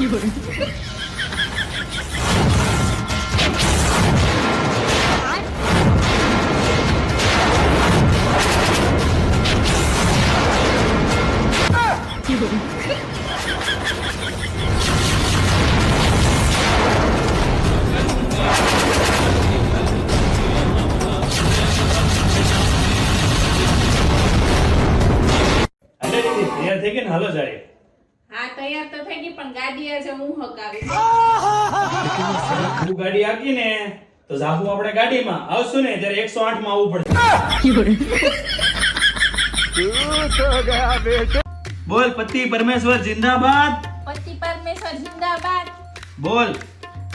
થઈ ગઈ ને હાલો જાય. હા તૈયાર તો થઈ ગઈ પણ ગાડી આજે હું હકાવી. તું ગાડી આકી ને તો જાહુ આપણે ગાડીમાં આવશું ને ત્યારે 108 માં આવવું પડશે. બોલ પતિ પરમેશ્વર જિંદાબાદ. પતિ પરમેશ્વર જિંદાબાદ. બોલ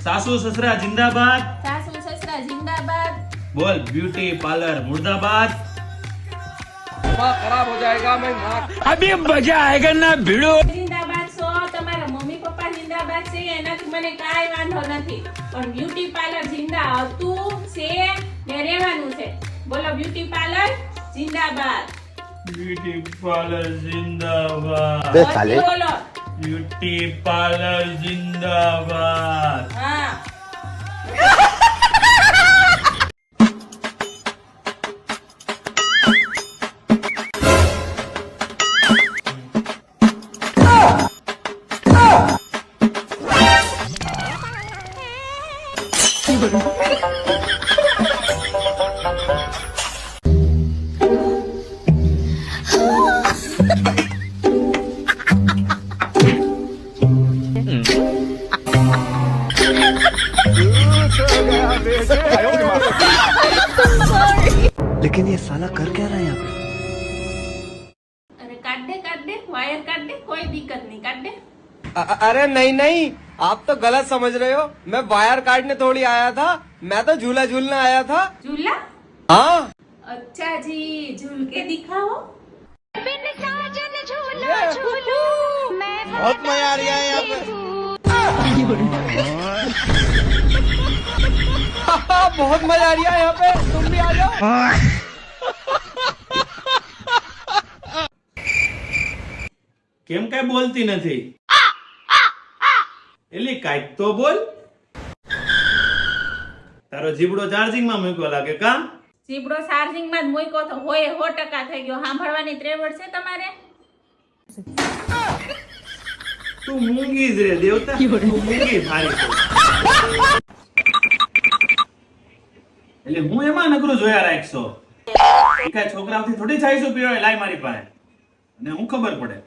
સાસુ સસરા જિંદાબાદ. સાસુ સસરા જિંદાબાદ. बोल ब्यूटी पार्लर मुर्दाबाद. खराब हो जाएगा मैं अभी मजा आएगा ना भिड़ो. જિંદાબાદ છો તમારા મમ્મી પપ્પા જિંદાબાદ છે એનાથી મને કાઈ વાંધો નથી પણ બ્યુટી પાર્લર જિંદા હતું છે ને રહેવાનું છે. બોલો બ્યુટી પાર્લર જિંદાબાદ. ब्यूटी पार्लर जिंदाबाद. બોલો ब्यूटी पार्लर जिंदाबाद. હા लेकिन ये साला कर क्या रहा है यहाँ पे? अरे काट दे वायर काट दे कोई दिक्कत नहीं काट दे. अरे नहीं नहीं आप तो गलत समझ रहे हो. मैं वायर काटने थोड़ी आया था. मैं तो झूला झूलने आया था. झूला. हाँ अच्छा जी झूल के दिखाओ. बहुत मजा आ रहा है यहाँ पे. बहुत मजा आ रहा है यहाँ पे. तुम भी आ जाओ. કેમ કઈ બોલતી નથી? એલી કાઈક તો બોલ. તારો જીબડો ચાર્જિંગ માં મૂક્યો લાગે કા? જીબડો ચાર્જિંગ માં જ મૂક્યો તો હોય 100% થઈ ગયો. સાંભળવાની ત્રેવડ છે તમારે? તું મૂંગી જ રે દેવતા. તું મૂંગી ભારી છે. એટલે હું એમાં નકરું જોયા રાખશો. એકા છોકરાઓથી થોડી છાઈશું પીવાય લાય મારી પાસે. અને હું ખબર પડે.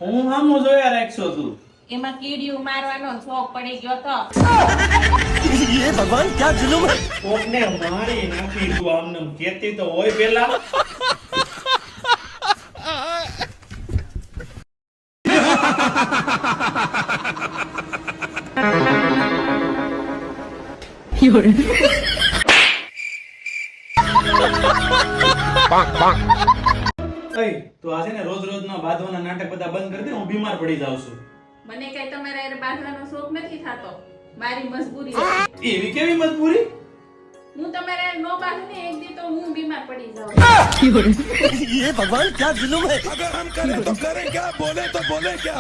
હું આમો જોયા રાખશો તું. એમાં કીડીયું મારવાનો શોખ પડી ગયો તો. ये भगवान क्या जुलुम है? કોકને મારી નાખી તું આમને કેતી તો હોય પેલા. તો આજે ને રોજ રોજ ના બાંધવાના નાટક બધા બંધ કરી દે. હું બીમાર પડી જાઉં છું. મને કઈ તમારા હારે બાંધવાનો શોખ નથી થતો. મારી મજબૂરી છે. એવી કેવી મજબૂરી? હું તમારા હારે નો બાંધું ને એક દી તો હું બીમાર પડી જાઉં. ये भगवान क्या जुलुम है? अगर हम करें तो करें क्या, बोले तो बोले क्या.